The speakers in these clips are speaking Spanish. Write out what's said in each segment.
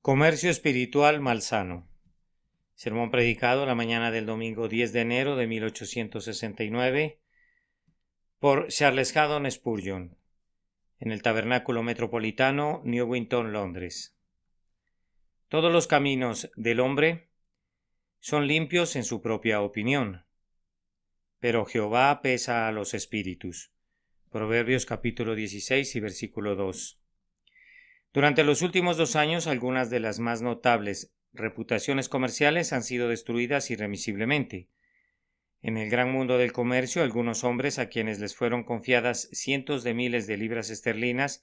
Comercio espiritual malsano. Sermón predicado la mañana del domingo 10 de enero de 1869 por Charles Haddon Spurgeon en el Tabernáculo Metropolitano, Newington, Londres. Todos los caminos del hombre son limpios en su propia opinión, pero Jehová pesa a los espíritus. Proverbios capítulo 16 y versículo 2. Durante los últimos 2 años, algunas de las más notables reputaciones comerciales han sido destruidas irremisiblemente. En el gran mundo del comercio, algunos hombres a quienes les fueron confiadas cientos de miles de libras esterlinas,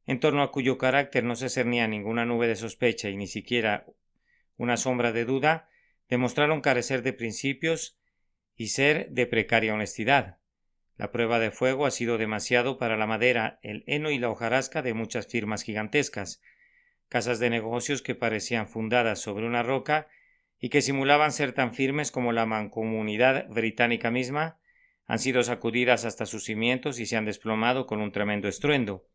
en torno a cuyo carácter no se cernía ninguna nube de sospecha y ni siquiera una sombra de duda, demostraron carecer de principios y ser de precaria honestidad. La prueba de fuego ha sido demasiado para la madera, el heno y la hojarasca de muchas firmas gigantescas, casas de negocios que parecían fundadas sobre una roca y que simulaban ser tan firmes como la mancomunidad británica misma, han sido sacudidas hasta sus cimientos y se han desplomado con un tremendo estruendo.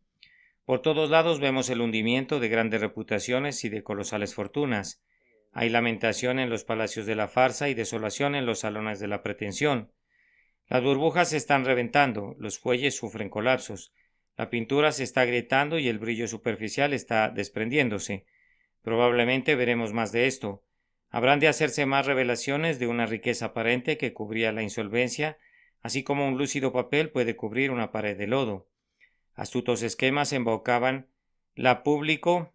Por todos lados vemos el hundimiento de grandes reputaciones y de colosales fortunas. Hay lamentación en los palacios de la farsa y desolación en los salones de la pretensión. Las burbujas se están reventando, los fuelles sufren colapsos, la pintura se está agrietando y el brillo superficial está desprendiéndose. Probablemente veremos más de esto. Habrán de hacerse más revelaciones de una riqueza aparente que cubría la insolvencia, así como un lúcido papel puede cubrir una pared de lodo. Astutos esquemas embaucaban lo público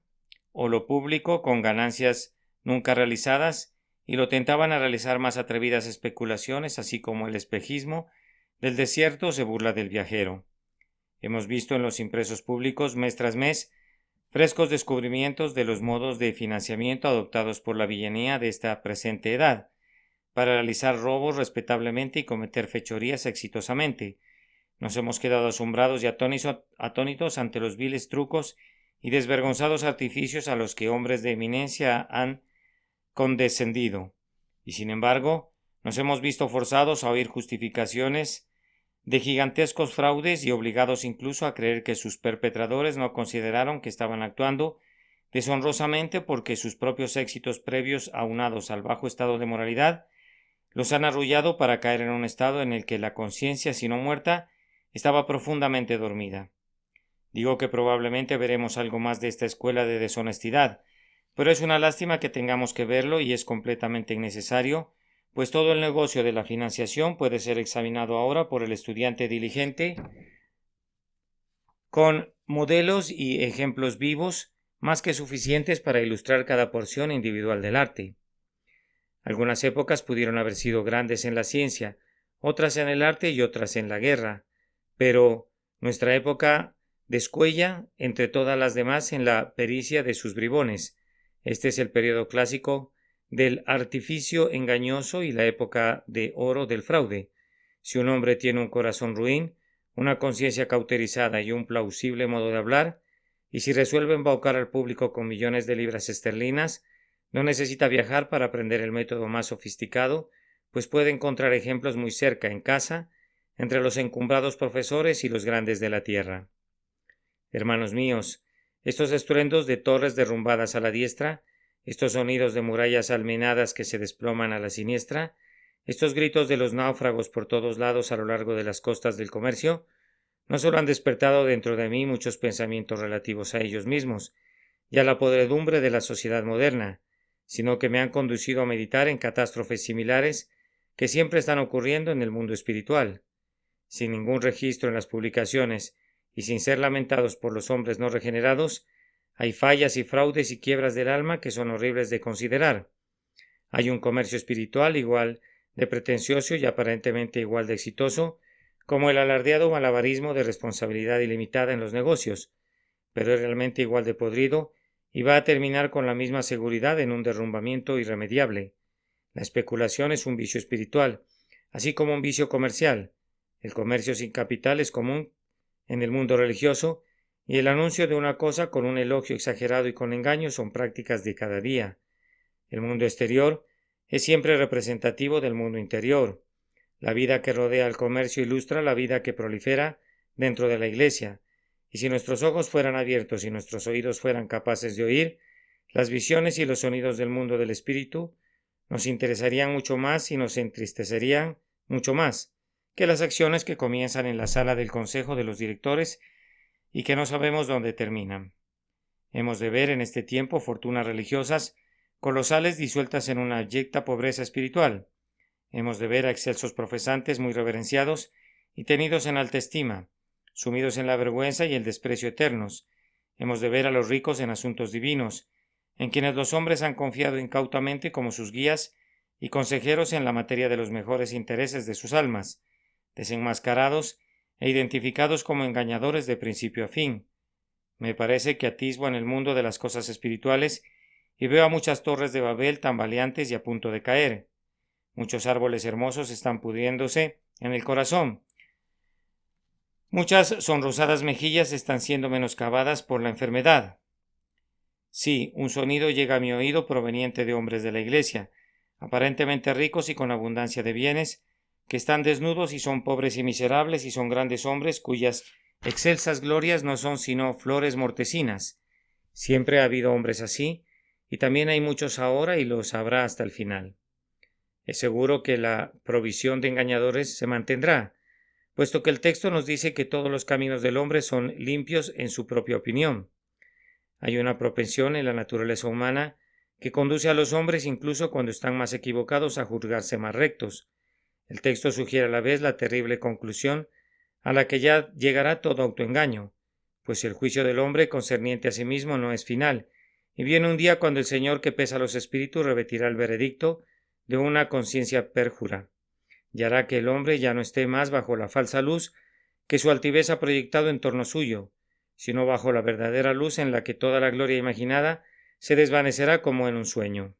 con ganancias nunca realizadas y lo tentaban a realizar más atrevidas especulaciones, así como el espejismo del desierto se burla del viajero. Hemos visto en los impresos públicos mes tras mes frescos descubrimientos de los modos de financiamiento adoptados por la villanía de esta presente edad, para realizar robos respetablemente y cometer fechorías exitosamente. Nos hemos quedado asombrados y atónitos ante los viles trucos y desvergonzados artificios a los que hombres de eminencia han condescendido, y sin embargo nos hemos visto forzados a oír justificaciones de gigantescos fraudes y obligados incluso a creer que sus perpetradores no consideraron que estaban actuando deshonrosamente porque sus propios éxitos previos, aunados al bajo estado de moralidad, los han arrullado para caer en un estado en el que la conciencia, si no muerta, estaba profundamente dormida. Digo que probablemente veremos algo más de esta escuela de deshonestidad, pero es una lástima que tengamos que verlo y es completamente innecesario, pues todo el negocio de la financiación puede ser examinado ahora por el estudiante diligente con modelos y ejemplos vivos más que suficientes para ilustrar cada porción individual del arte. Algunas épocas pudieron haber sido grandes en la ciencia, otras en el arte y otras en la guerra, pero nuestra época descuella entre todas las demás en la pericia de sus bribones. Este es el periodo clásico del artificio engañoso y la época de oro del fraude. Si un hombre tiene un corazón ruin, una conciencia cauterizada y un plausible modo de hablar, y si resuelve embaucar al público con millones de libras esterlinas, no necesita viajar para aprender el método más sofisticado, pues puede encontrar ejemplos muy cerca, en casa, entre los encumbrados profesores y los grandes de la tierra. Hermanos míos, estos estruendos de torres derrumbadas a la diestra, estos sonidos de murallas almenadas que se desploman a la siniestra, estos gritos de los náufragos por todos lados a lo largo de las costas del comercio, no solo han despertado dentro de mí muchos pensamientos relativos a ellos mismos y a la podredumbre de la sociedad moderna, sino que me han conducido a meditar en catástrofes similares que siempre están ocurriendo en el mundo espiritual. Sin ningún registro en las publicaciones y sin ser lamentados por los hombres no regenerados, hay fallas y fraudes y quiebras del alma que son horribles de considerar. Hay un comercio espiritual igual de pretencioso y aparentemente igual de exitoso como el alardeado malabarismo de responsabilidad ilimitada en los negocios, pero es realmente igual de podrido y va a terminar con la misma seguridad en un derrumbamiento irremediable. La especulación es un vicio espiritual, así como un vicio comercial. El comercio sin capital es común en el mundo religioso, y el anuncio de una cosa con un elogio exagerado y con engaño son prácticas de cada día. El mundo exterior es siempre representativo del mundo interior. La vida que rodea al comercio ilustra la vida que prolifera dentro de la Iglesia, y si nuestros ojos fueran abiertos y nuestros oídos fueran capaces de oír, Las visiones y los sonidos del mundo del espíritu nos interesarían mucho más y nos entristecerían mucho más que las acciones que comienzan en la sala del consejo de los directores y que no sabemos dónde terminan. Hemos de ver en este tiempo fortunas religiosas colosales disueltas en una abyecta pobreza espiritual. Hemos de ver a excelsos profesantes muy reverenciados y tenidos en alta estima, sumidos en la vergüenza y el desprecio eternos. Hemos de ver a los ricos en asuntos divinos, en quienes los hombres han confiado incautamente como sus guías y consejeros en la materia de los mejores intereses de sus almas, desenmascarados e identificados como engañadores de principio a fin. Me parece que atisbo en el mundo de las cosas espirituales y veo a muchas torres de Babel tambaleantes y a punto de caer. Muchos árboles hermosos están pudriéndose en el corazón. Muchas sonrosadas mejillas están siendo menoscabadas por la enfermedad. Sí, un sonido llega a mi oído proveniente de hombres de la iglesia, aparentemente ricos y con abundancia de bienes, que están desnudos y son pobres y miserables y son grandes hombres cuyas excelsas glorias no son sino flores mortecinas. Siempre ha habido hombres así, y también hay muchos ahora y los habrá hasta el final. Es seguro que la provisión de engañadores se mantendrá, puesto que el texto nos dice que todos los caminos del hombre son limpios en su propia opinión. Hay una propensión en la naturaleza humana que conduce a los hombres, incluso cuando están más equivocados, a juzgarse más rectos. El texto sugiere a la vez la terrible conclusión a la que ya llegará todo autoengaño, pues el juicio del hombre concerniente a sí mismo no es final, y viene un día cuando el Señor que pesa los espíritus repetirá el veredicto de una conciencia pérjura, y hará que el hombre ya no esté más bajo la falsa luz que su altivez ha proyectado en torno suyo, sino bajo la verdadera luz en la que toda la gloria imaginada se desvanecerá como en un sueño.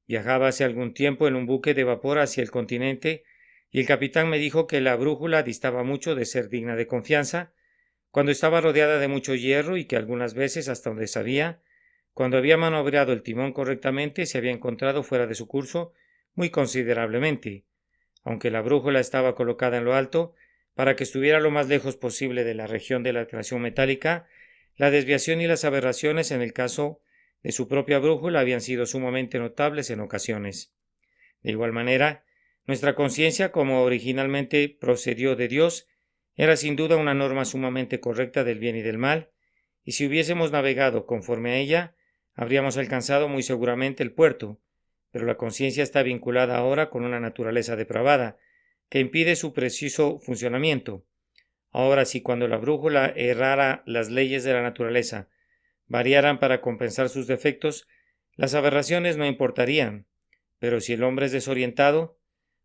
Viajaba hace algún tiempo en un buque de vapor hacia el continente y el capitán me dijo que la brújula distaba mucho de ser digna de confianza, cuando estaba rodeada de mucho hierro y que algunas veces, hasta donde sabía, cuando había maniobrado el timón correctamente, se había encontrado fuera de su curso muy considerablemente. Aunque la brújula estaba colocada en lo alto, para que estuviera lo más lejos posible de la región de la atracción metálica, la desviación y las aberraciones en el caso de su propia brújula habían sido sumamente notables en ocasiones. De igual manera, nuestra conciencia, como originalmente procedió de Dios, era sin duda una norma sumamente correcta del bien y del mal, y si hubiésemos navegado conforme a ella, habríamos alcanzado muy seguramente el puerto, pero la conciencia está vinculada ahora con una naturaleza depravada, que impide su preciso funcionamiento. Ahora, si cuando la brújula errara las leyes de la naturaleza variaran para compensar sus defectos, las aberraciones no importarían, pero si el hombre es desorientado,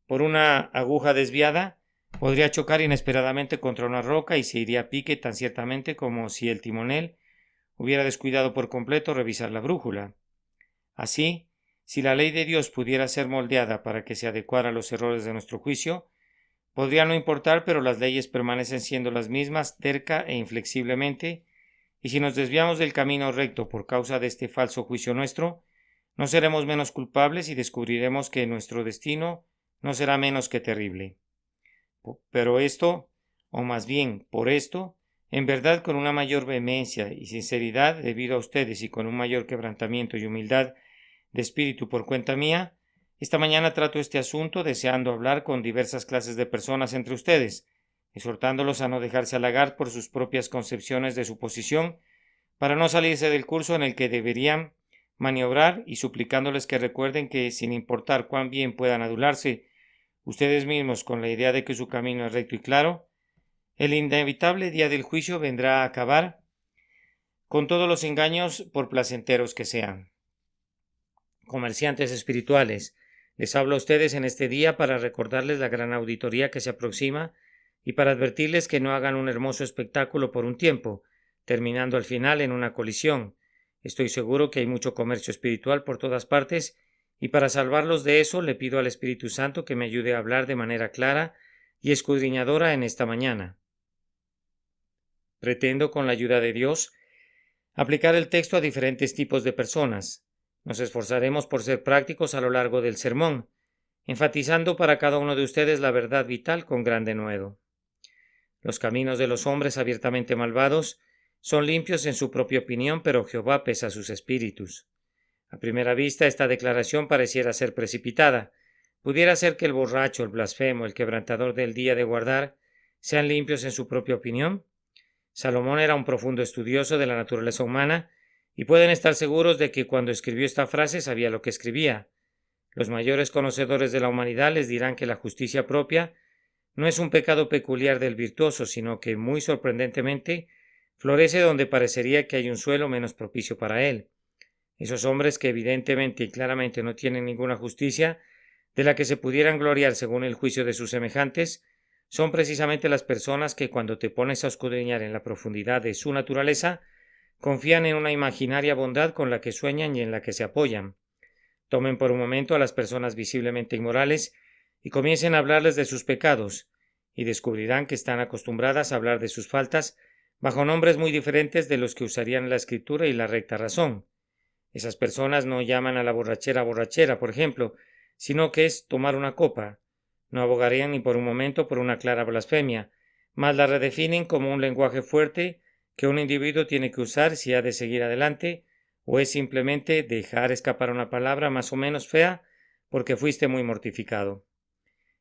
por una aguja desviada, podría chocar inesperadamente contra una roca y se iría a pique tan ciertamente como si el timonel hubiera descuidado por completo revisar la brújula. Así, si la ley de Dios pudiera ser moldeada para que se adecuara a los errores de nuestro juicio, podría no importar, pero las leyes permanecen siendo las mismas terca e inflexiblemente, y si nos desviamos del camino recto por causa de este falso juicio nuestro, no seremos menos culpables y descubriremos que nuestro destino no será menos que terrible. Pero esto, o más bien por esto, en verdad con una mayor vehemencia y sinceridad debido a ustedes y con un mayor quebrantamiento y humildad de espíritu por cuenta mía, esta mañana trato este asunto deseando hablar con diversas clases de personas entre ustedes, exhortándolos a no dejarse halagar por sus propias concepciones de su posición, para no salirse del curso en el que deberían maniobrar y suplicándoles que recuerden que, sin importar cuán bien puedan adularse ustedes mismos con la idea de que su camino es recto y claro, el inevitable día del juicio vendrá a acabar con todos los engaños por placenteros que sean. Comerciantes espirituales, les hablo a ustedes en este día para recordarles la gran auditoría que se aproxima y para advertirles que no hagan un hermoso espectáculo por un tiempo, terminando al final en una colisión. Estoy seguro que hay mucho comercio espiritual por todas partes y para salvarlos de eso le pido al Espíritu Santo que me ayude a hablar de manera clara y escudriñadora en esta mañana. Pretendo, con la ayuda de Dios, aplicar el texto a diferentes tipos de personas. Nos esforzaremos por ser prácticos a lo largo del sermón, enfatizando para cada uno de ustedes la verdad vital con gran denuedo. Los caminos de los hombres abiertamente malvados son limpios en su propia opinión, pero Jehová pesa sus espíritus. A primera vista, esta declaración pareciera ser precipitada. ¿Pudiera ser que el borracho, el blasfemo, el quebrantador del día de guardar, sean limpios en su propia opinión? Salomón era un profundo estudioso de la naturaleza humana y pueden estar seguros de que cuando escribió esta frase sabía lo que escribía. Los mayores conocedores de la humanidad les dirán que la justicia propia no es un pecado peculiar del virtuoso, sino que, muy sorprendentemente, florece donde parecería que hay un suelo menos propicio para él. Esos hombres que evidentemente y claramente no tienen ninguna justicia de la que se pudieran gloriar según el juicio de sus semejantes, son precisamente las personas que cuando te pones a escudriñar en la profundidad de su naturaleza, confían en una imaginaria bondad con la que sueñan y en la que se apoyan. Tomen por un momento a las personas visiblemente inmorales y comiencen a hablarles de sus pecados, y descubrirán que están acostumbradas a hablar de sus faltas bajo nombres muy diferentes de los que usarían la escritura y la recta razón. Esas personas no llaman a la borrachera, por ejemplo, sino que es tomar una copa. No abogarían ni por un momento por una clara blasfemia, mas la redefinen como un lenguaje fuerte que un individuo tiene que usar si ha de seguir adelante, o es simplemente dejar escapar una palabra más o menos fea porque fuiste muy mortificado.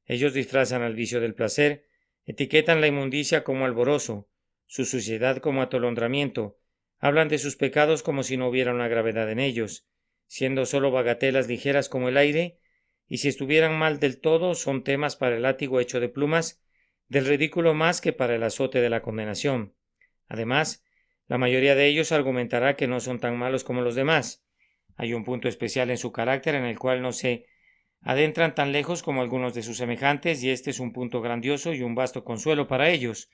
Ellos disfrazan al vicio del placer, etiquetan la inmundicia como alborozo, su suciedad como atolondramiento, hablan de sus pecados como si no hubiera una gravedad en ellos, siendo solo bagatelas ligeras como el aire, y si estuvieran mal del todo son temas para el látigo hecho de plumas, del ridículo más que para el azote de la condenación. Además, la mayoría de ellos argumentará que no son tan malos como los demás. Hay un punto especial en su carácter en el cual no se adentran tan lejos como algunos de sus semejantes, y este es un punto grandioso y un vasto consuelo para ellos.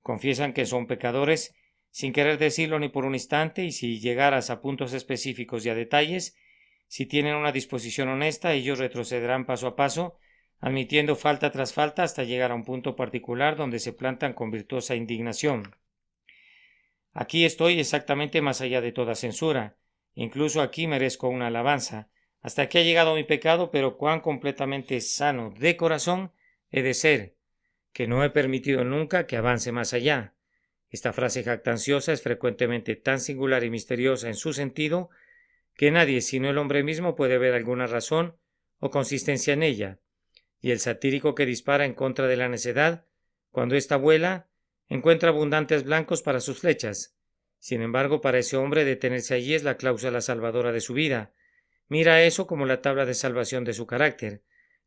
Confiesan que son pecadores sin querer decirlo ni por un instante, y si llegaras a puntos específicos y a detalles, si tienen una disposición honesta, ellos retrocederán paso a paso, admitiendo falta tras falta hasta llegar a un punto particular donde se plantan con virtuosa indignación. Aquí estoy exactamente más allá de toda censura, incluso aquí merezco una alabanza. Hasta aquí ha llegado mi pecado, pero cuán completamente sano de corazón he de ser, que no he permitido nunca que avance más allá. Esta frase jactanciosa es frecuentemente tan singular y misteriosa en su sentido que nadie sino el hombre mismo puede ver alguna razón o consistencia en ella, y el satírico que dispara en contra de la necedad, cuando ésta vuela, encuentra abundantes blancos para sus flechas. Sin embargo, para ese hombre detenerse allí es la cláusula salvadora de su vida. Mira eso como la tabla de salvación de su carácter.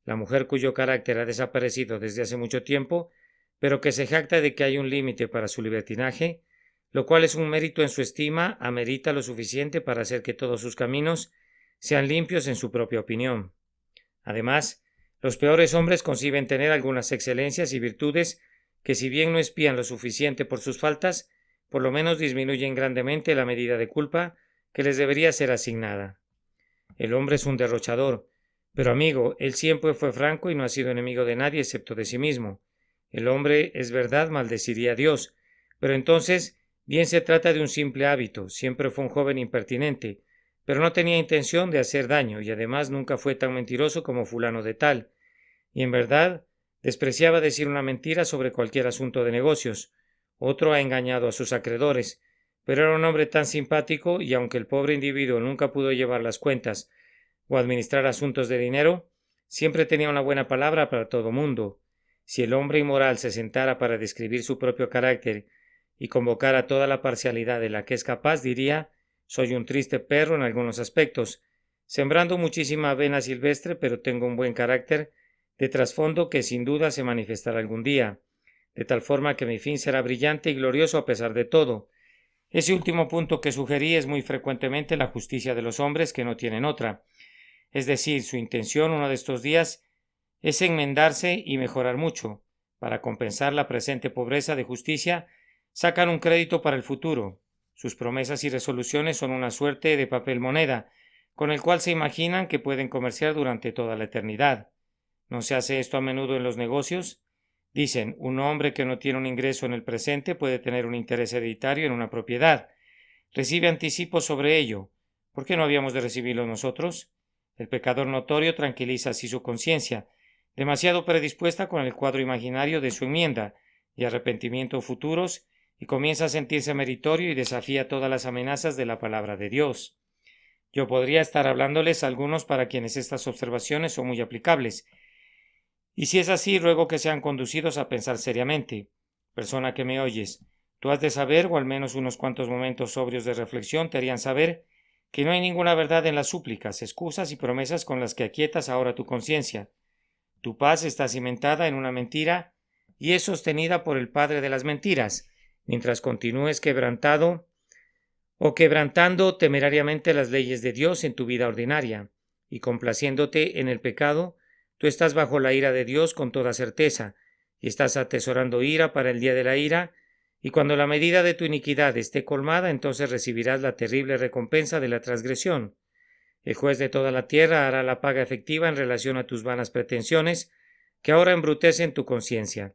La mujer cuyo carácter ha desaparecido desde hace mucho tiempo, pero que se jacta de que hay un límite para su libertinaje, lo cual es un mérito en su estima, amerita lo suficiente para hacer que todos sus caminos sean limpios en su propia opinión. Además, los peores hombres conciben tener algunas excelencias y virtudes que, si bien no espían lo suficiente por sus faltas, por lo menos disminuyen grandemente la medida de culpa que les debería ser asignada. El hombre es un derrochador, pero amigo, él siempre fue franco y no ha sido enemigo de nadie excepto de sí mismo. El hombre, es verdad, maldeciría a Dios, pero entonces bien se trata de un simple hábito. Siempre fue un joven impertinente, pero no tenía intención de hacer daño, y además nunca fue tan mentiroso como fulano de tal, y en verdad despreciaba decir una mentira sobre cualquier asunto de negocios. Otro ha engañado a sus acreedores, pero era un hombre tan simpático, y aunque el pobre individuo nunca pudo llevar las cuentas o administrar asuntos de dinero, siempre tenía una buena palabra para todo mundo. Si el hombre inmoral se sentara para describir su propio carácter y convocara toda la parcialidad de la que es capaz, diría: soy un triste perro en algunos aspectos, sembrando muchísima avena silvestre, pero tengo un buen carácter de trasfondo que sin duda se manifestará algún día, de tal forma que mi fin será brillante y glorioso a pesar de todo. Ese último punto que sugerí es muy frecuentemente la justicia de los hombres que no tienen otra. Es decir, su intención uno de estos días es enmendarse y mejorar mucho. Para compensar la presente pobreza de justicia, sacan un crédito para el futuro. Sus promesas y resoluciones son una suerte de papel moneda, con el cual se imaginan que pueden comerciar durante toda la eternidad. ¿No se hace esto a menudo en los negocios? Dicen, un hombre que no tiene un ingreso en el presente puede tener un interés hereditario en una propiedad. Recibe anticipos sobre ello. ¿Por qué no habíamos de recibirlo nosotros? El pecador notorio tranquiliza así su conciencia, demasiado predispuesta con el cuadro imaginario de su enmienda y arrepentimiento futuros, y comienza a sentirse meritorio y desafía todas las amenazas de la palabra de Dios. Yo podría estar hablándoles a algunos para quienes estas observaciones son muy aplicables. Y si es así, ruego que sean conducidos a pensar seriamente. Persona que me oyes, tú has de saber, o al menos unos cuantos momentos sobrios de reflexión te harían saber, que no hay ninguna verdad en las súplicas, excusas y promesas con las que aquietas ahora tu conciencia. Tu paz está cimentada en una mentira y es sostenida por el padre de las mentiras, mientras continúes quebrantado o quebrantando temerariamente las leyes de Dios en tu vida ordinaria, y complaciéndote en el pecado, tú estás bajo la ira de Dios con toda certeza, y estás atesorando ira para el día de la ira, y cuando la medida de tu iniquidad esté colmada, entonces recibirás la terrible recompensa de la transgresión. El juez de toda la tierra hará la paga efectiva en relación a tus vanas pretensiones, que ahora embrutecen tu conciencia.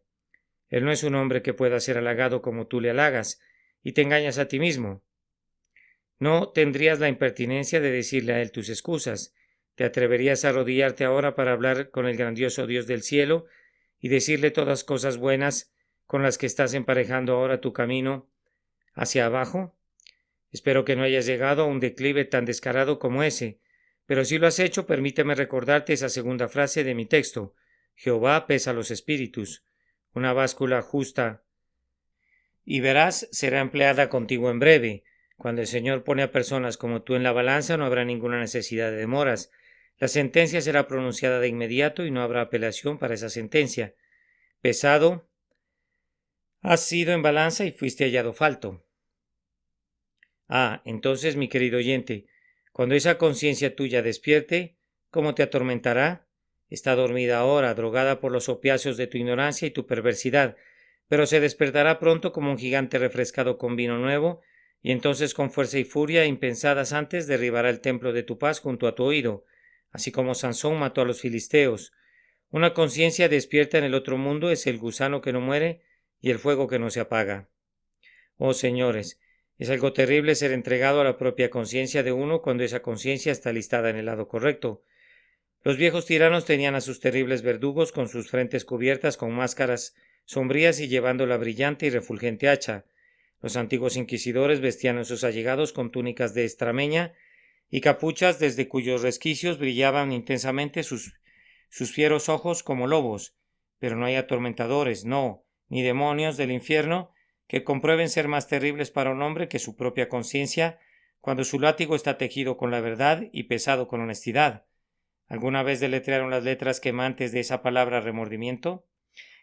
Él no es un hombre que pueda ser halagado como tú le halagas, y te engañas a ti mismo. No tendrías la impertinencia de decirle a él tus excusas. Te atreverías a arrodillarte ahora para hablar con el grandioso Dios del cielo y decirle todas cosas buenas con las que estás emparejando ahora tu camino hacia abajo. Espero que no hayas llegado a un declive tan descarado como ese, pero si lo has hecho, permíteme recordarte esa segunda frase de mi texto. Jehová pesa los espíritus. Una báscula justa y verás será empleada contigo en breve. Cuando el Señor pone a personas como tú en la balanza, no habrá ninguna necesidad de demoras. La sentencia será pronunciada de inmediato y no habrá apelación para esa sentencia. Pesado has sido en balanza y fuiste hallado falto. Entonces, mi querido oyente, cuando esa conciencia tuya despierte, ¿cómo te atormentará? Está dormida ahora, drogada por los opiáceos de tu ignorancia y tu perversidad, pero se despertará pronto como un gigante refrescado con vino nuevo, y entonces con fuerza y furia impensadas antes derribará el templo de tu paz junto a tu oído, así como Sansón mató a los filisteos. Una conciencia despierta en el otro mundo es el gusano que no muere y el fuego que no se apaga. Oh señores, es algo terrible ser entregado a la propia conciencia de uno cuando esa conciencia está listada en el lado correcto. Los viejos tiranos tenían a sus terribles verdugos con sus frentes cubiertas con máscaras sombrías y llevando la brillante y refulgente hacha. Los antiguos inquisidores vestían a sus allegados con túnicas de extrameña y capuchas desde cuyos resquicios brillaban intensamente sus fieros ojos como lobos. Pero no hay atormentadores, no, ni demonios del infierno que comprueben ser más terribles para un hombre que su propia conciencia cuando su látigo está tejido con la verdad y pesado con honestidad. ¿Alguna vez deletrearon las letras quemantes de esa palabra remordimiento?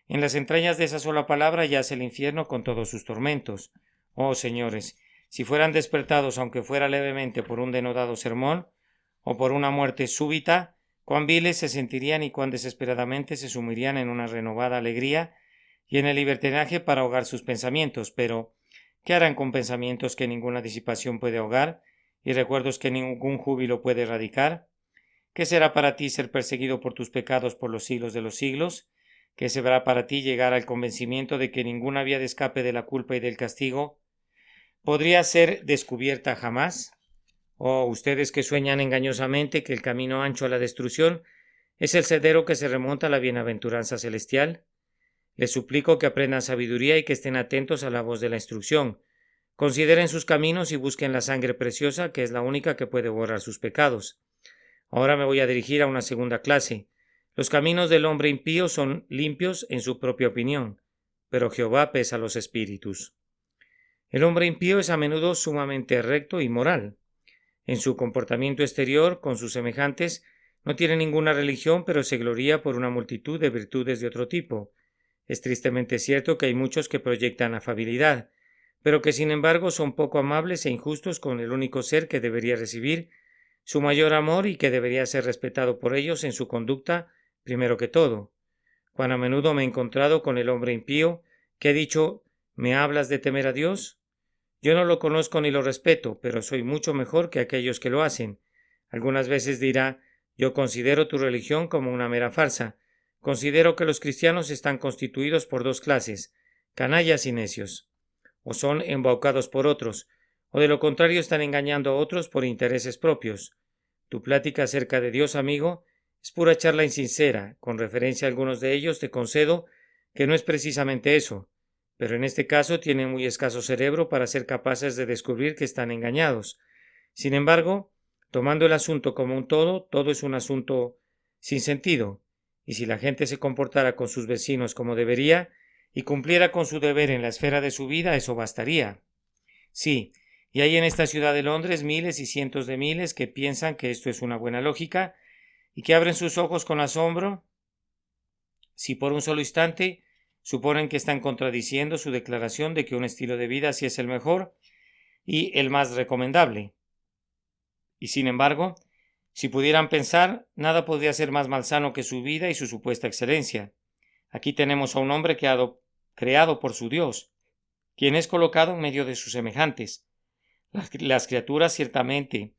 En las entrañas de esa sola palabra yace el infierno con todos sus tormentos. Oh, señores, si fueran despertados, aunque fuera levemente, por un denodado sermón, o por una muerte súbita, cuán viles se sentirían y cuán desesperadamente se sumirían en una renovada alegría y en el libertinaje para ahogar sus pensamientos. Pero, ¿qué harán con pensamientos que ninguna disipación puede ahogar y recuerdos que ningún júbilo puede erradicar? ¿Qué será para ti ser perseguido por tus pecados por los siglos de los siglos? ¿Qué será para ti llegar al convencimiento de que ninguna vía de escape de la culpa y del castigo podría ser descubierta jamás? Oh, ustedes que sueñan engañosamente que el camino ancho a la destrucción es el sendero que se remonta a la bienaventuranza celestial. Les suplico que aprendan sabiduría y que estén atentos a la voz de la instrucción. Consideren sus caminos y busquen la sangre preciosa, que es la única que puede borrar sus pecados. Ahora me voy a dirigir a una segunda clase. Los caminos del hombre impío son limpios en su propia opinión, pero Jehová pesa los espíritus. El hombre impío es a menudo sumamente recto y moral. En su comportamiento exterior, con sus semejantes, no tiene ninguna religión, pero se gloría por una multitud de virtudes de otro tipo. Es tristemente cierto que hay muchos que proyectan afabilidad, pero que sin embargo son poco amables e injustos con el único ser que debería recibir su mayor amor y que debería ser respetado por ellos en su conducta primero que todo. Cuán a menudo me he encontrado con el hombre impío que ha dicho ¿me hablas de temer a Dios? Yo no lo conozco ni lo respeto, pero soy mucho mejor que aquellos que lo hacen. Algunas veces dirá yo considero tu religión como una mera farsa. Considero que los cristianos están constituidos por dos clases, canallas y necios. O son embaucados por otros, o de lo contrario están engañando a otros por intereses propios. Tu plática acerca de Dios, amigo, es pura charla insincera. Con referencia a algunos de ellos te concedo que no es precisamente eso, pero en este caso tienen muy escaso cerebro para ser capaces de descubrir que están engañados. Sin embargo, Tomando el asunto como un todo, todo es un asunto sin sentido, y si la gente se comportara con sus vecinos como debería y cumpliera con su deber en la esfera de su vida, eso bastaría. Sí, y hay en esta ciudad de Londres miles y cientos de miles que piensan que esto es una buena lógica y que abren sus ojos con asombro si por un solo instante suponen que están contradiciendo su declaración de que un estilo de vida así es el mejor y el más recomendable. Y sin embargo, si pudieran pensar, nada podría ser más malsano que su vida y su supuesta excelencia. Aquí tenemos a un hombre creado por su Dios, quien es colocado en medio de sus semejantes. Las criaturas ciertamente.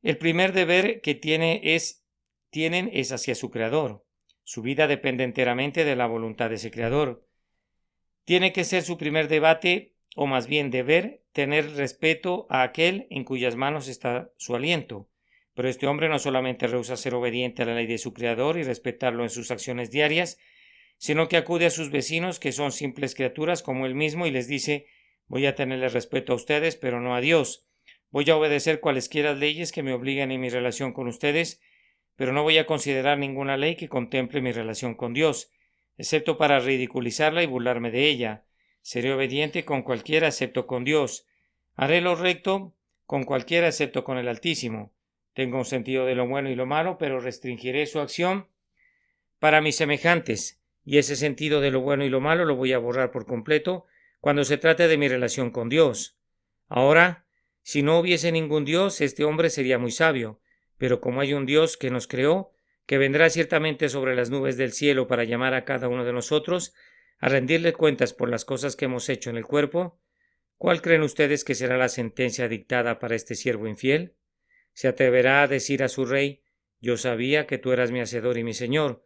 El primer deber que tienen es hacia su Creador. Su vida depende enteramente de la voluntad de ese Creador. Tiene que ser su primer debate, o más bien deber, tener respeto a aquel en cuyas manos está su aliento. Pero este hombre no solamente rehúsa ser obediente a la ley de su Creador y respetarlo en sus acciones diarias, sino que acude a sus vecinos, que son simples criaturas como él mismo, y les dice: voy a tenerle respeto a ustedes, pero no a Dios. Voy a obedecer cualesquiera leyes que me obliguen en mi relación con ustedes, pero no voy a considerar ninguna ley que contemple mi relación con Dios, excepto para ridiculizarla y burlarme de ella. Seré obediente con cualquiera excepto con Dios. Haré lo recto con cualquiera excepto con el Altísimo. Tengo un sentido de lo bueno y lo malo, pero restringiré su acción para mis semejantes, y ese sentido de lo bueno y lo malo lo voy a borrar por completo cuando se trate de mi relación con Dios. Ahora, si no hubiese ningún Dios, este hombre sería muy sabio, pero como hay un Dios que nos creó, que vendrá ciertamente sobre las nubes del cielo para llamar a cada uno de nosotros a rendirle cuentas por las cosas que hemos hecho en el cuerpo, ¿cuál creen ustedes que será la sentencia dictada para este siervo infiel? ¿Se atreverá a decir a su rey: yo sabía que tú eras mi hacedor y mi señor,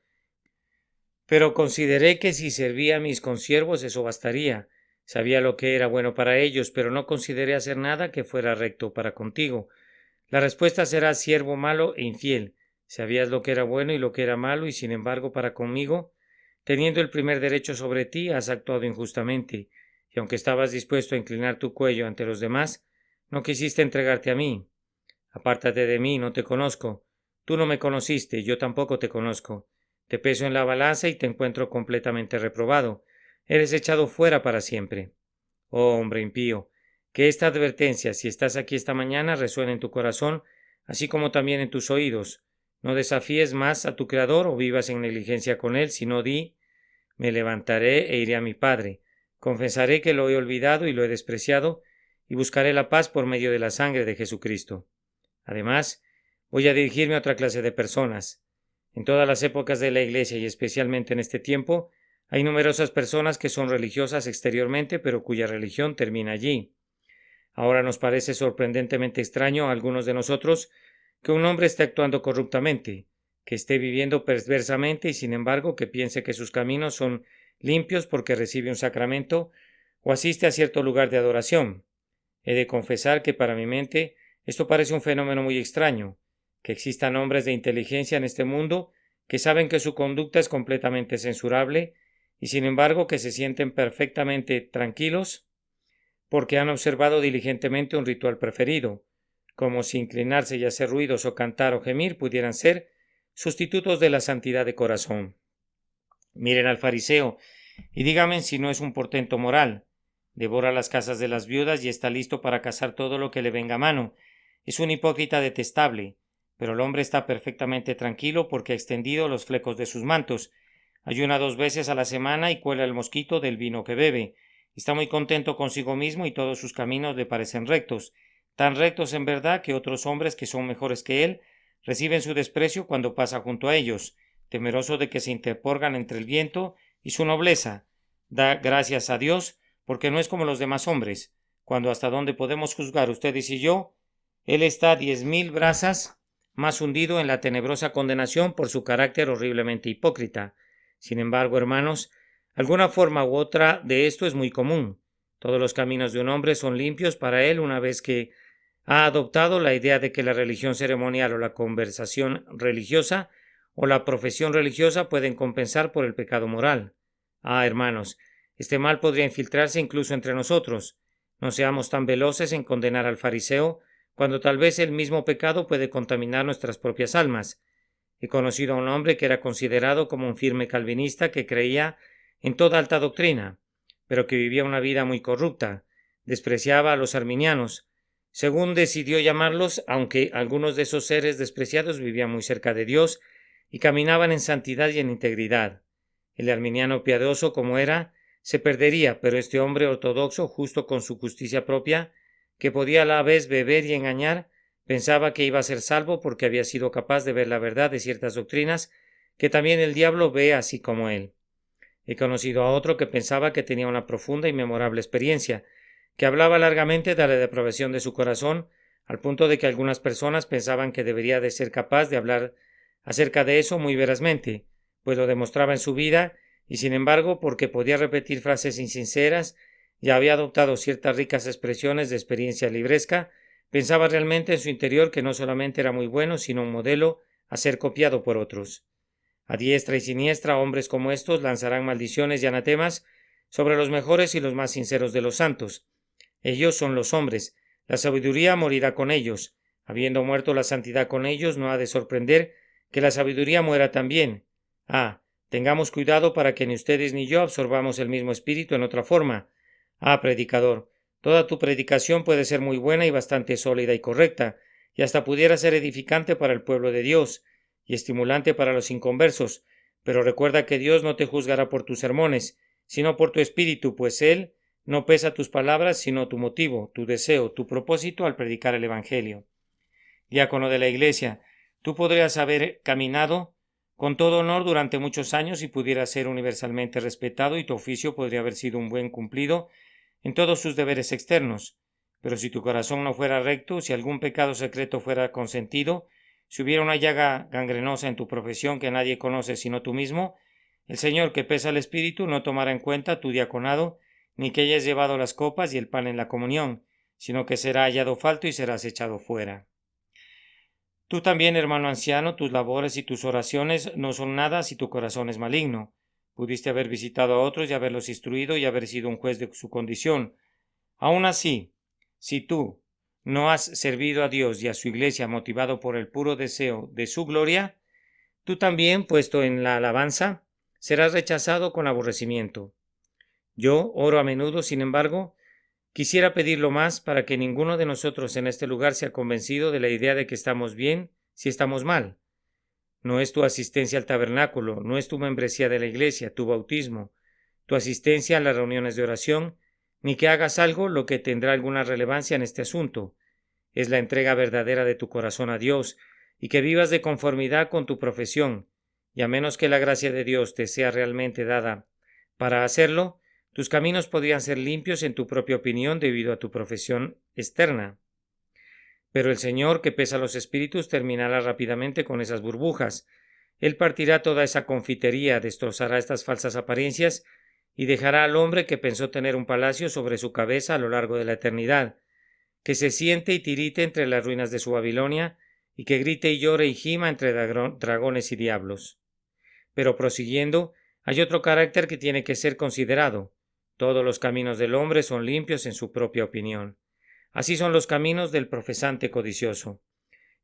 pero consideré que si servía a mis consiervos eso bastaría? Sabía lo que era bueno para ellos, pero no consideré hacer nada que fuera recto para contigo. La respuesta será: siervo malo e infiel. Sabías lo que era bueno y lo que era malo, y sin embargo para conmigo, teniendo el primer derecho sobre ti, has actuado injustamente, y aunque estabas dispuesto a inclinar tu cuello ante los demás, no quisiste entregarte a mí. Apártate de mí, no te conozco. Tú no me conociste, yo tampoco te conozco. Te peso en la balanza y te encuentro completamente reprobado. Eres echado fuera para siempre. Oh, hombre impío, que esta advertencia, si estás aquí esta mañana, resuene en tu corazón, así como también en tus oídos. No desafíes más a tu Creador o vivas en negligencia con Él, sino di: me levantaré e iré a mi Padre. Confesaré que lo he olvidado y lo he despreciado, y buscaré la paz por medio de la sangre de Jesucristo. Además, voy a dirigirme a otra clase de personas. En todas las épocas de la Iglesia y especialmente en este tiempo, hay numerosas personas que son religiosas exteriormente, pero cuya religión termina allí. Ahora nos parece sorprendentemente extraño a algunos de nosotros que un hombre esté actuando corruptamente, que esté viviendo perversamente y sin embargo que piense que sus caminos son limpios porque recibe un sacramento o asiste a cierto lugar de adoración. He de confesar que para mi mente esto parece un fenómeno muy extraño, que existan hombres de inteligencia en este mundo que saben que su conducta es completamente censurable y sin embargo que se sienten perfectamente tranquilos porque han observado diligentemente un ritual preferido, como si inclinarse y hacer ruidos o cantar o gemir pudieran ser sustitutos de la santidad de corazón. Miren al fariseo y díganme si no es un portento moral. Devora las casas de las viudas y está listo para cazar todo lo que le venga a mano. Es un hipócrita detestable, pero el hombre está perfectamente tranquilo porque ha extendido los flecos de sus mantos. Ayuna 2 veces a la semana y cuela el mosquito del vino que bebe. Está muy contento consigo mismo y todos sus caminos le parecen rectos, tan rectos en verdad que otros hombres que son mejores que él reciben su desprecio cuando pasa junto a ellos, temeroso de que se interpongan entre el viento y su nobleza. Da gracias a Dios porque no es como los demás hombres, cuando hasta donde podemos juzgar ustedes y yo, él está 10,000 brazas más hundido en la tenebrosa condenación por su carácter horriblemente hipócrita. Sin embargo, hermanos, alguna forma u otra de esto es muy común. Todos los caminos de un hombre son limpios para él una vez que ha adoptado la idea de que la religión ceremonial o la conversación religiosa o la profesión religiosa pueden compensar por el pecado moral. Hermanos, este mal podría infiltrarse incluso entre nosotros. No seamos tan veloces en condenar al fariseo cuando tal vez el mismo pecado puede contaminar nuestras propias almas. He conocido a un hombre que era considerado como un firme calvinista que creía en toda alta doctrina, pero que vivía una vida muy corrupta. Despreciaba a los arminianos, según decidió llamarlos, aunque algunos de esos seres despreciados vivían muy cerca de Dios y caminaban en santidad y en integridad. El arminiano piadoso como era, se perdería, pero este hombre ortodoxo, justo con su justicia propia, que podía a la vez beber y engañar, pensaba que iba a ser salvo porque había sido capaz de ver la verdad de ciertas doctrinas que también el diablo ve así como él. He conocido a otro que pensaba que tenía una profunda y memorable experiencia, que hablaba largamente de la depravación de su corazón, al punto de que algunas personas pensaban que debería de ser capaz de hablar acerca de eso muy verazmente, pues lo demostraba en su vida, y sin embargo, porque podía repetir frases insinceras y había adoptado ciertas ricas expresiones de experiencia libresca, pensaba realmente en su interior que no solamente era muy bueno, sino un modelo a ser copiado por otros. A diestra y siniestra, hombres como estos lanzarán maldiciones y anatemas sobre los mejores y los más sinceros de los santos. Ellos son los hombres, la sabiduría morirá con ellos. Habiendo muerto la santidad con ellos, no ha de sorprender que la sabiduría muera también. Tengamos cuidado para que ni ustedes ni yo absorbamos el mismo espíritu en otra forma. Predicador, toda tu predicación puede ser muy buena y bastante sólida y correcta, y hasta pudiera ser edificante para el pueblo de Dios, y estimulante para los inconversos, pero recuerda que Dios no te juzgará por tus sermones, sino por tu espíritu, pues Él no pesa tus palabras, sino tu motivo, tu deseo, tu propósito al predicar el Evangelio. Diácono de la Iglesia, tú podrías haber caminado con todo honor durante muchos años y pudieras ser universalmente respetado y tu oficio podría haber sido un buen cumplido en todos sus deberes externos, pero si tu corazón no fuera recto, si algún pecado secreto fuera consentido, si hubiera una llaga gangrenosa en tu profesión que nadie conoce sino tú mismo, el Señor que pesa el espíritu no tomará en cuenta tu diaconado, ni que hayas llevado las copas y el pan en la comunión, sino que será hallado falto y serás echado fuera. Tú también, hermano anciano, tus labores y tus oraciones no son nada si tu corazón es maligno. Pudiste haber visitado a otros y haberlos instruido y haber sido un juez de su condición. Aún así, si tú no has servido a Dios y a su iglesia motivado por el puro deseo de su gloria, tú también, puesto en la alabanza, serás rechazado con aborrecimiento. Yo oro a menudo, sin embargo, quisiera pedirlo más para que ninguno de nosotros en este lugar sea convencido de la idea de que estamos bien si estamos mal. No es tu asistencia al tabernáculo, no es tu membresía de la iglesia, tu bautismo, tu asistencia a las reuniones de oración, ni que hagas algo lo que tendrá alguna relevancia en este asunto. Es la entrega verdadera de tu corazón a Dios y que vivas de conformidad con tu profesión, y a menos que la gracia de Dios te sea realmente dada para hacerlo, tus caminos podrían ser limpios en tu propia opinión debido a tu profesión externa. Pero el Señor, que pesa los espíritus, terminará rápidamente con esas burbujas. Él partirá toda esa confitería, destrozará estas falsas apariencias y dejará al hombre que pensó tener un palacio sobre su cabeza a lo largo de la eternidad, que se siente y tirite entre las ruinas de su Babilonia y que grite y llore y gima entre dragones y diablos. Pero prosiguiendo, hay otro carácter que tiene que ser considerado. Todos los caminos del hombre son limpios en su propia opinión. Así son los caminos del profesante codicioso.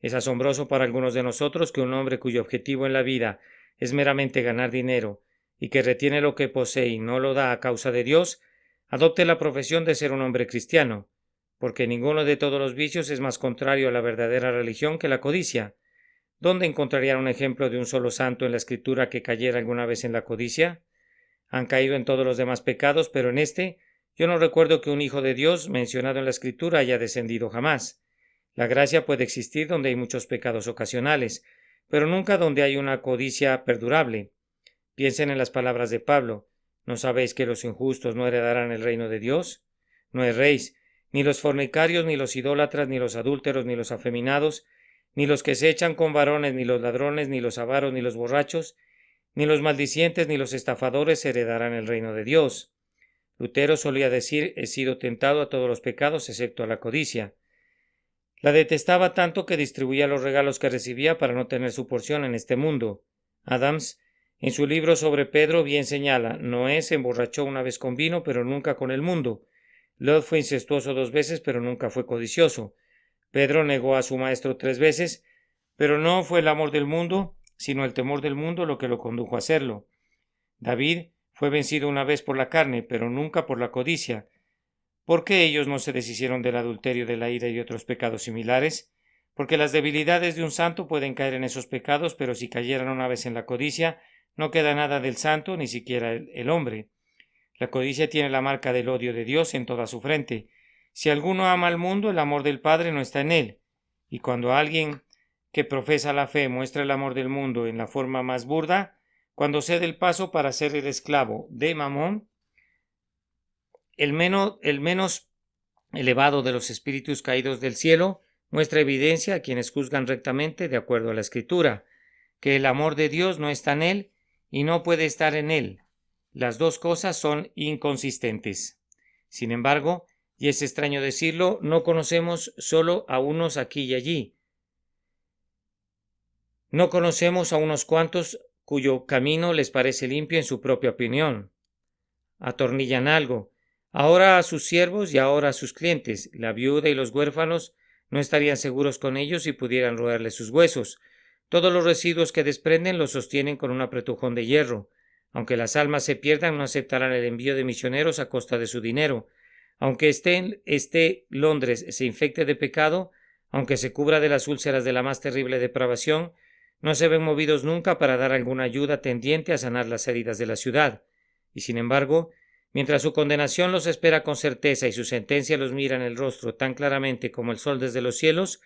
Es asombroso para algunos de nosotros que un hombre cuyo objetivo en la vida es meramente ganar dinero y que retiene lo que posee y no lo da a causa de Dios, adopte la profesión de ser un hombre cristiano, porque ninguno de todos los vicios es más contrario a la verdadera religión que la codicia. ¿Dónde encontrarían un ejemplo de un solo santo en la Escritura que cayera alguna vez en la codicia? Han caído en todos los demás pecados, pero en este yo no recuerdo que un hijo de Dios mencionado en la Escritura haya descendido jamás. La gracia puede existir donde hay muchos pecados ocasionales, pero nunca donde hay una codicia perdurable. Piensen en las palabras de Pablo. ¿No sabéis que los injustos no heredarán el reino de Dios? No erréis, ni los fornicarios, ni los idólatras, ni los adúlteros, ni los afeminados, ni los que se echan con varones, ni los ladrones, ni los avaros, ni los borrachos, ni los maldicientes, ni los estafadores heredarán el reino de Dios. Lutero solía decir: he sido tentado a todos los pecados excepto a la codicia. La detestaba tanto que distribuía los regalos que recibía para no tener su porción en este mundo. Adams, en su libro sobre Pedro, bien señala: Noé se emborrachó una vez con vino, pero nunca con el mundo. Lot fue incestuoso 2 veces, pero nunca fue codicioso. Pedro negó a su maestro 3 veces, pero no fue el amor del mundo, sino el temor del mundo lo que lo condujo a hacerlo. David fue vencido una vez por la carne, pero nunca por la codicia. ¿Por qué ellos no se deshicieron del adulterio, de la ira y de otros pecados similares? Porque las debilidades de un santo pueden caer en esos pecados, pero si cayeran una vez en la codicia, no queda nada del santo, ni siquiera el hombre. La codicia tiene la marca del odio de Dios en toda su frente. Si alguno ama al mundo, el amor del Padre no está en él. Y cuando alguien que profesa la fe muestra el amor del mundo en la forma más burda, cuando cede el paso para ser el esclavo de Mamón, el menos elevado de los espíritus caídos del cielo, muestra evidencia a quienes juzgan rectamente de acuerdo a la Escritura, que el amor de Dios no está en él y no puede estar en él. Las dos cosas son inconsistentes. Sin embargo, y es extraño decirlo, no conocemos solo a unos aquí y allí. No conocemos a unos cuantos cuyo camino les parece limpio en su propia opinión. Atornillan algo, ahora a sus siervos y ahora a sus clientes. La viuda y los huérfanos no estarían seguros con ellos si pudieran roerle sus huesos. Todos los residuos que desprenden los sostienen con un apretujón de hierro. Aunque las almas se pierdan, no aceptarán el envío de misioneros a costa de su dinero. Aunque esté Londres se infecte de pecado, aunque se cubra de las úlceras de la más terrible depravación, no se ven movidos nunca para dar alguna ayuda tendiente a sanar las heridas de la ciudad. Y sin embargo, mientras su condenación los espera con certeza y su sentencia los mira en el rostro tan claramente como el sol desde los cielos,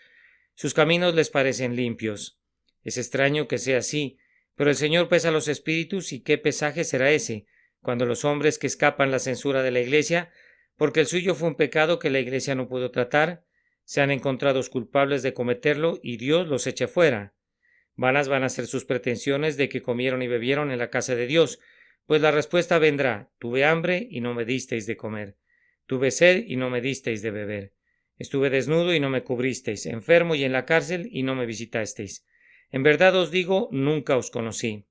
sus caminos les parecen limpios. Es extraño que sea así, pero el Señor pesa los espíritus, y qué pesaje será ese, cuando los hombres que escapan la censura de la Iglesia, porque el suyo fue un pecado que la Iglesia no pudo tratar, sean encontrados culpables de cometerlo y Dios los eche fuera. Vanas van a ser sus pretensiones de que comieron y bebieron en la casa de Dios, pues la respuesta vendrá: tuve hambre y no me disteis de comer, tuve sed y no me disteis de beber, estuve desnudo y no me cubristeis, enfermo y en la cárcel y no me visitasteis. En verdad os digo, nunca os conocí.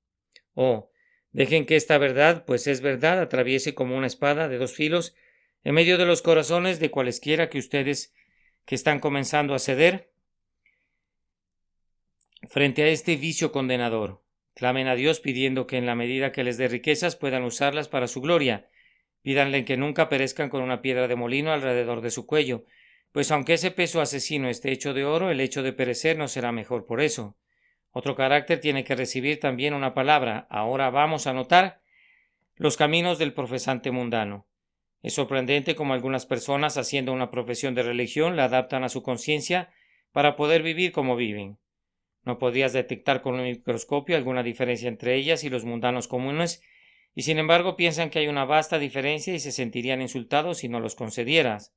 Oh, dejen que esta verdad, pues es verdad, atraviese como una espada de dos filos en medio de los corazones de cualesquiera que ustedes que están comenzando a ceder frente a este vicio condenador. Clamen a Dios pidiendo que en la medida que les dé riquezas puedan usarlas para su gloria. Pídanle que nunca perezcan con una piedra de molino alrededor de su cuello, pues aunque ese peso asesino esté hecho de oro, el hecho de perecer no será mejor por eso. Otro carácter tiene que recibir también una palabra. Ahora vamos a notar los caminos del profesante mundano. Es sorprendente cómo algunas personas, haciendo una profesión de religión, la adaptan a su conciencia para poder vivir como viven. No podrías detectar con un microscopio alguna diferencia entre ellas y los mundanos comunes, y sin embargo piensan que hay una vasta diferencia y se sentirían insultados si no los concedieras.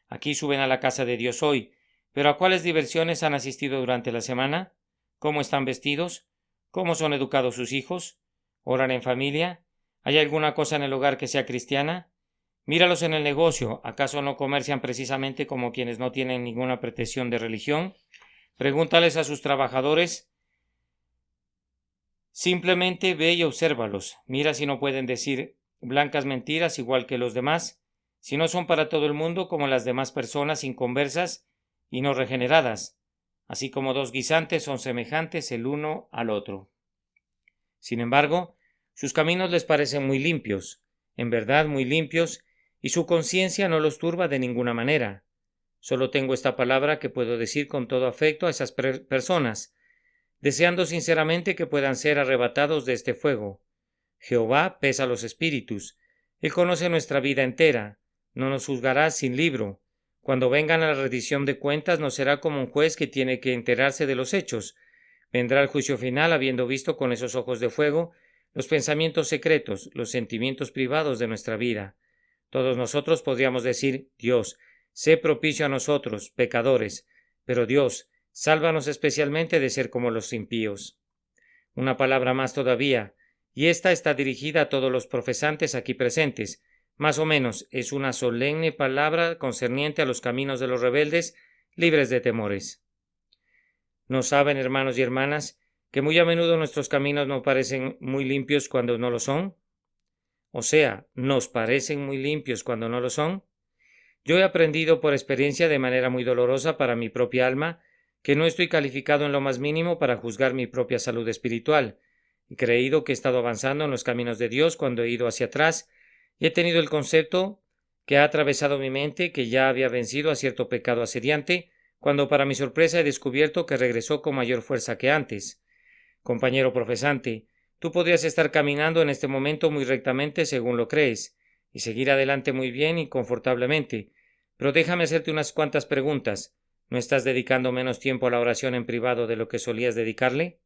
Aquí suben a la casa de Dios hoy, pero ¿a cuáles diversiones han asistido durante la semana? ¿Cómo están vestidos? ¿Cómo son educados sus hijos? ¿Oran en familia? ¿Hay alguna cosa en el hogar que sea cristiana? Míralos en el negocio. ¿Acaso no comercian precisamente como quienes no tienen ninguna pretensión de religión? Pregúntales a sus trabajadores. Simplemente ve y obsérvalos. Mira si no pueden decir blancas mentiras igual que los demás, si no son para todo el mundo como las demás personas inconversas y no regeneradas, así como dos guisantes son semejantes el uno al otro. Sin embargo, sus caminos les parecen muy limpios, en verdad muy limpios, y su conciencia no los turba de ninguna manera. Solo tengo esta palabra que puedo decir con todo afecto a esas personas, deseando sinceramente que puedan ser arrebatados de este fuego. Jehová pesa los espíritus. Él conoce nuestra vida entera. No nos juzgará sin libro. Cuando vengan a la rendición de cuentas, no será como un juez que tiene que enterarse de los hechos. Vendrá el juicio final habiendo visto con esos ojos de fuego los pensamientos secretos, los sentimientos privados de nuestra vida. Todos nosotros podríamos decir: Dios, sé propicio a nosotros, pecadores, pero Dios, sálvanos especialmente de ser como los impíos. Una palabra más todavía, y esta está dirigida a todos los profesantes aquí presentes. Más o menos es una solemne palabra concerniente a los caminos de los rebeldes, libres de temores. ¿No saben, hermanos y hermanas, que muy a menudo nuestros caminos no parecen muy limpios cuando no lo son? O sea, nos parecen muy limpios cuando no lo son. Yo he aprendido por experiencia de manera muy dolorosa para mi propia alma que no estoy calificado en lo más mínimo para juzgar mi propia salud espiritual. He creído que he estado avanzando en los caminos de Dios cuando he ido hacia atrás y he tenido el concepto que ha atravesado mi mente que ya había vencido a cierto pecado asediante, cuando para mi sorpresa he descubierto que regresó con mayor fuerza que antes. Compañero profesante, tú podrías estar caminando en este momento muy rectamente según lo crees, y seguir adelante muy bien y confortablemente, pero déjame hacerte unas cuantas preguntas. ¿No estás dedicando menos tiempo a la oración en privado de lo que solías dedicarle?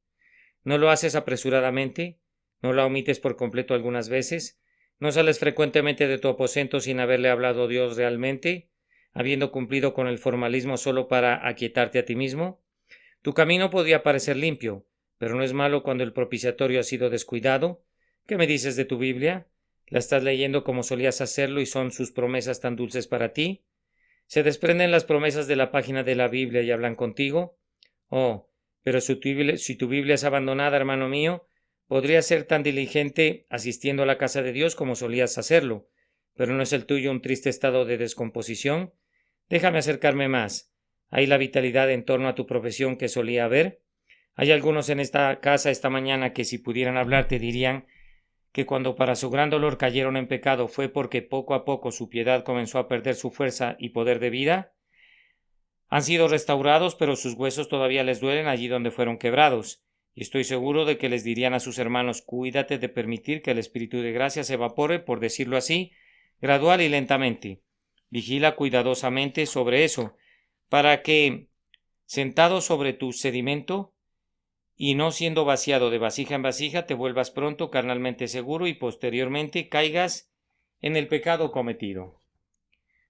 ¿No lo haces apresuradamente? ¿No la omites por completo algunas veces? ¿No sales frecuentemente de tu aposento sin haberle hablado a Dios realmente, habiendo cumplido con el formalismo solo para aquietarte a ti mismo? Tu camino podría parecer limpio, pero no es malo cuando el propiciatorio ha sido descuidado. ¿Qué me dices de tu Biblia? ¿La estás leyendo como solías hacerlo y son sus promesas tan dulces para ti? ¿Se desprenden las promesas de la página de la Biblia y hablan contigo? Oh, pero si tu Biblia es abandonada, hermano mío, podrías ser tan diligente asistiendo a la casa de Dios como solías hacerlo, pero ¿no es el tuyo un triste estado de descomposición? Déjame acercarme más. ¿Hay la vitalidad en torno a tu profesión que solía haber? Hay algunos en esta casa esta mañana que si pudieran hablarte dirían que cuando para su gran dolor cayeron en pecado fue porque poco a poco su piedad comenzó a perder su fuerza y poder de vida. Han sido restaurados, pero sus huesos todavía les duelen allí donde fueron quebrados, y estoy seguro de que les dirían a sus hermanos: cuídate de permitir que el Espíritu de gracia se evapore, por decirlo así, gradual y lentamente. Vigila cuidadosamente sobre eso, para que, sentado sobre tu sedimento, y no siendo vaciado de vasija en vasija, te vuelvas pronto carnalmente seguro y posteriormente caigas en el pecado cometido.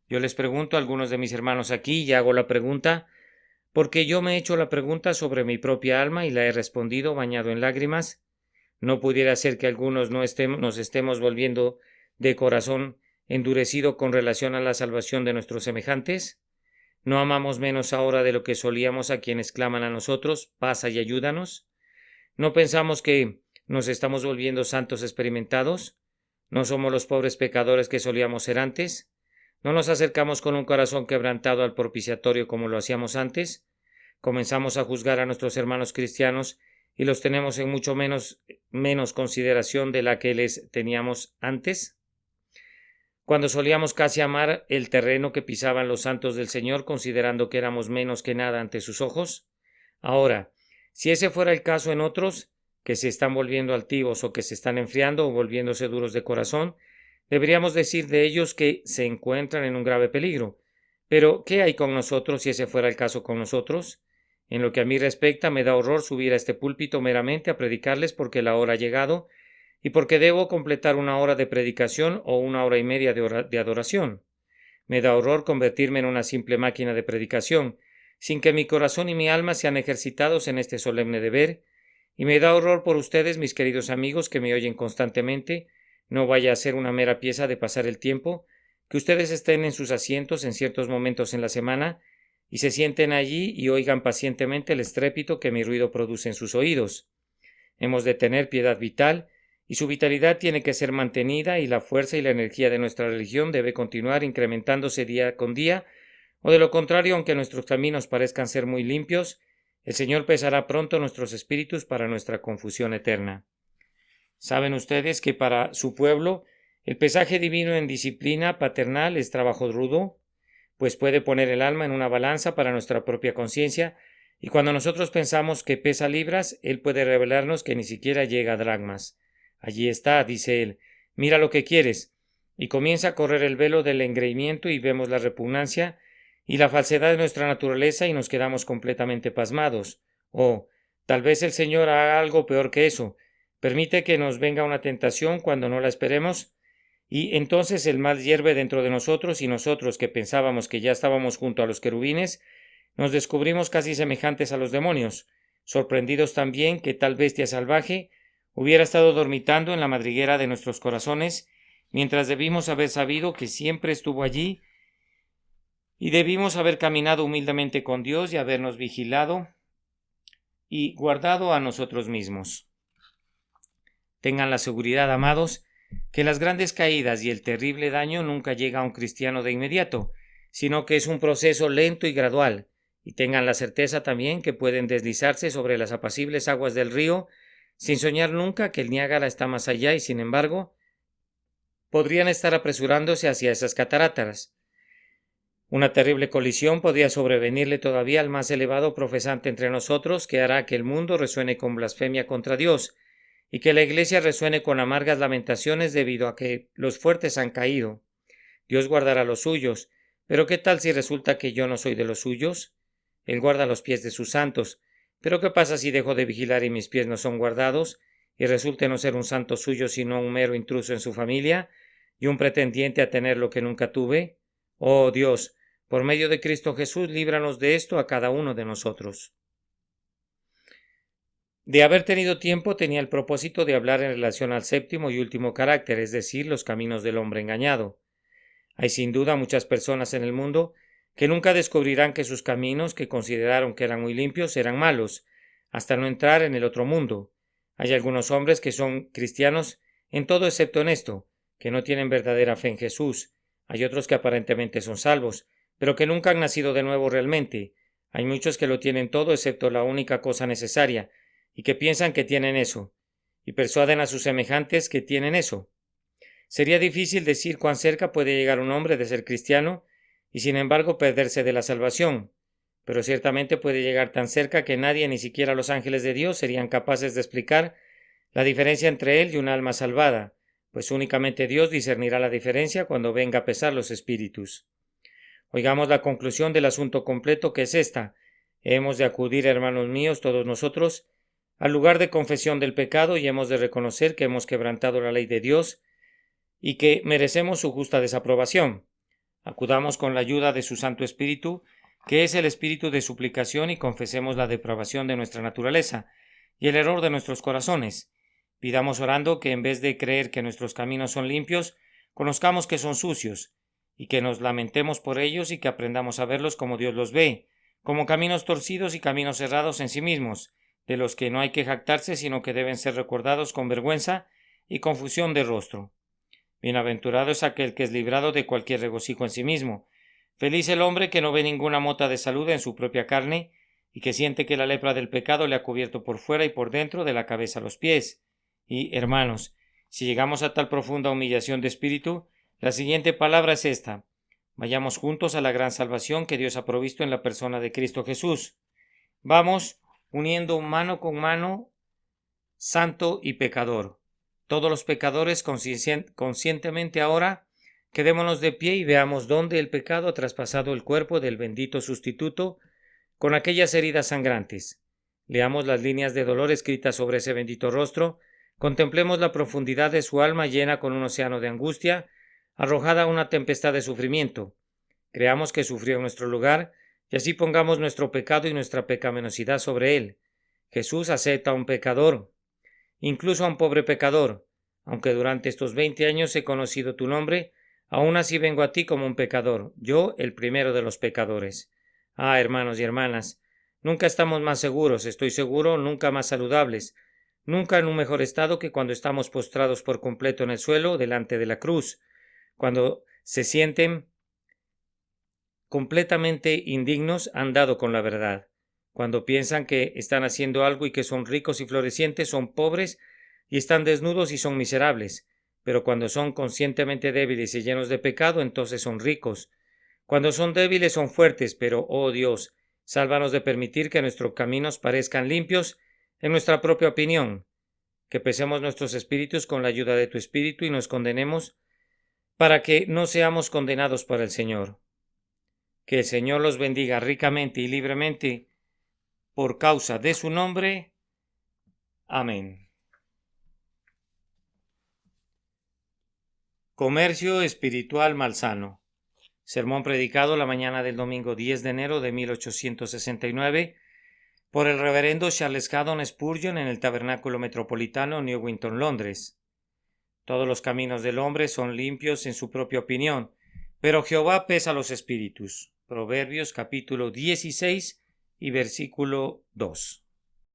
Yo les pregunto a algunos de mis hermanos aquí y hago la pregunta porque yo me he hecho la pregunta sobre mi propia alma y la he respondido bañado en lágrimas. ¿No pudiera ser que algunos nos estemos volviendo de corazón endurecido con relación a la salvación de nuestros semejantes? ¿No amamos menos ahora de lo que solíamos a quienes claman a nosotros: pasa y ayúdanos? ¿No pensamos que nos estamos volviendo santos experimentados? ¿No somos los pobres pecadores que solíamos ser antes? ¿No nos acercamos con un corazón quebrantado al propiciatorio como lo hacíamos antes? Comenzamos a juzgar a nuestros hermanos cristianos y los tenemos en mucho menos consideración de la que les teníamos antes. Cuando solíamos casi amar el terreno que pisaban los santos del Señor, considerando que éramos menos que nada ante sus ojos. Ahora, si ese fuera el caso en otros, que se están volviendo altivos o que se están enfriando o volviéndose duros de corazón, deberíamos decir de ellos que se encuentran en un grave peligro. Pero, ¿qué hay con nosotros si ese fuera el caso con nosotros? En lo que a mí respecta, me da horror subir a este púlpito meramente a predicarles porque la hora ha llegado y porque debo completar una hora de predicación o una hora y media de adoración. Me da horror convertirme en una simple máquina de predicación, sin que mi corazón y mi alma sean ejercitados en este solemne deber, y me da horror por ustedes, mis queridos amigos, que me oyen constantemente. No vaya a ser una mera pieza de pasar el tiempo, que ustedes estén en sus asientos en ciertos momentos en la semana y se sienten allí y oigan pacientemente el estrépito que mi ruido produce en sus oídos. Hemos de tener piedad vital, y su vitalidad tiene que ser mantenida, y la fuerza y la energía de nuestra religión debe continuar incrementándose día con día, o de lo contrario, aunque nuestros caminos parezcan ser muy limpios, el Señor pesará pronto nuestros espíritus para nuestra confusión eterna. Saben ustedes que para su pueblo el pesaje divino en disciplina paternal es trabajo rudo, pues puede poner el alma en una balanza para nuestra propia conciencia, y cuando nosotros pensamos que pesa libras, Él puede revelarnos que ni siquiera llega a dracmas. Allí está, dice Él, mira lo que quieres, y comienza a correr el velo del engreimiento y vemos la repugnancia y la falsedad de nuestra naturaleza y nos quedamos completamente pasmados. Oh, tal vez el Señor haga algo peor que eso. Permite que nos venga una tentación cuando no la esperemos, y entonces el mal hierve dentro de nosotros, y nosotros, que pensábamos que ya estábamos junto a los querubines, nos descubrimos casi semejantes a los demonios, sorprendidos también que tal bestia salvaje hubiera estado dormitando en la madriguera de nuestros corazones, mientras debimos haber sabido que siempre estuvo allí, y debimos haber caminado humildemente con Dios y habernos vigilado y guardado a nosotros mismos. Tengan la seguridad, amados, que las grandes caídas y el terrible daño nunca llega a un cristiano de inmediato, sino que es un proceso lento y gradual, y tengan la certeza también que pueden deslizarse sobre las apacibles aguas del río sin soñar nunca que el Niágara está más allá y, sin embargo, podrían estar apresurándose hacia esas cataratas. Una terrible colisión podría sobrevenirle todavía al más elevado profesante entre nosotros, que hará que el mundo resuene con blasfemia contra Dios, y que la Iglesia resuene con amargas lamentaciones debido a que los fuertes han caído. Dios guardará los suyos, pero ¿qué tal si resulta que yo no soy de los suyos? Él guarda los pies de sus santos, pero ¿qué pasa si dejo de vigilar y mis pies no son guardados, y resulte no ser un santo suyo sino un mero intruso en su familia, y un pretendiente a tener lo que nunca tuve? Oh Dios, por medio de Cristo Jesús, líbranos de esto a cada uno de nosotros. De haber tenido tiempo, tenía el propósito de hablar en relación al séptimo y último carácter, es decir, los caminos del hombre engañado. Hay sin duda muchas personas en el mundo que nunca descubrirán que sus caminos, que consideraron que eran muy limpios, eran malos, hasta no entrar en el otro mundo. Hay algunos hombres que son cristianos en todo excepto en esto, que no tienen verdadera fe en Jesús. Hay otros que aparentemente son salvos, pero que nunca han nacido de nuevo realmente. Hay muchos que lo tienen todo excepto la única cosa necesaria, y que piensan que tienen eso, y persuaden a sus semejantes que tienen eso. Sería difícil decir cuán cerca puede llegar un hombre de ser cristiano y sin embargo perderse de la salvación, pero ciertamente puede llegar tan cerca que nadie, ni siquiera los ángeles de Dios, serían capaces de explicar la diferencia entre él y un alma salvada, pues únicamente Dios discernirá la diferencia cuando venga a pesar los espíritus. Oigamos la conclusión del asunto completo, que es esta: hemos de acudir, hermanos míos, todos nosotros, al lugar de confesión del pecado, y hemos de reconocer que hemos quebrantado la ley de Dios y que merecemos su justa desaprobación. Acudamos con la ayuda de su Santo Espíritu, que es el espíritu de suplicación, y confesemos la depravación de nuestra naturaleza y el error de nuestros corazones. Pidamos orando que, en vez de creer que nuestros caminos son limpios, conozcamos que son sucios, y que nos lamentemos por ellos y que aprendamos a verlos como Dios los ve, como caminos torcidos y caminos cerrados en sí mismos, de los que no hay que jactarse, sino que deben ser recordados con vergüenza y confusión de rostro. Bienaventurado es aquel que es librado de cualquier regocijo en sí mismo. Feliz el hombre que no ve ninguna mota de salud en su propia carne y que siente que la lepra del pecado le ha cubierto por fuera y por dentro, de la cabeza a los pies. Y, hermanos, si llegamos a tal profunda humillación de espíritu, la siguiente palabra es esta: vayamos juntos a la gran salvación que Dios ha provisto en la persona de Cristo Jesús. Vamos uniendo mano con mano, santo y pecador. Todos los pecadores conscientemente ahora quedémonos de pie y veamos dónde el pecado ha traspasado el cuerpo del bendito sustituto con aquellas heridas sangrantes. Leamos las líneas de dolor escritas sobre ese bendito rostro, contemplemos la profundidad de su alma llena con un océano de angustia, arrojada a una tempestad de sufrimiento. Creamos que sufrió en nuestro lugar y así pongamos nuestro pecado y nuestra pecaminosidad sobre él. Jesús acepta a un pecador, incluso a un pobre pecador. Aunque durante estos 20 años he conocido tu nombre, aún así vengo a ti como un pecador, yo el primero de los pecadores. Ah, hermanos y hermanas, nunca estamos más seguros, estoy seguro, nunca más saludables, nunca en un mejor estado que cuando estamos postrados por completo en el suelo delante de la cruz, cuando se sienten completamente indignos, han dado con la verdad. Cuando piensan que están haciendo algo y que son ricos y florecientes, son pobres y están desnudos y son miserables. Pero cuando son conscientemente débiles y llenos de pecado, entonces son ricos. Cuando son débiles son fuertes, pero, oh Dios, sálvanos de permitir que nuestros caminos parezcan limpios en nuestra propia opinión, que pesemos nuestros espíritus con la ayuda de tu Espíritu y nos condenemos para que no seamos condenados por el Señor. Que el Señor los bendiga ricamente y libremente por causa de su nombre. Amén. Comercio espiritual malsano. Sermón predicado la mañana del domingo 10 de enero de 1869 por el reverendo Charles Haddon Spurgeon en el Tabernáculo Metropolitano, Newington, Londres. Todos los caminos del hombre son limpios en su propia opinión, pero Jehová pesa los espíritus. Proverbios capítulo 16 y versículo 2.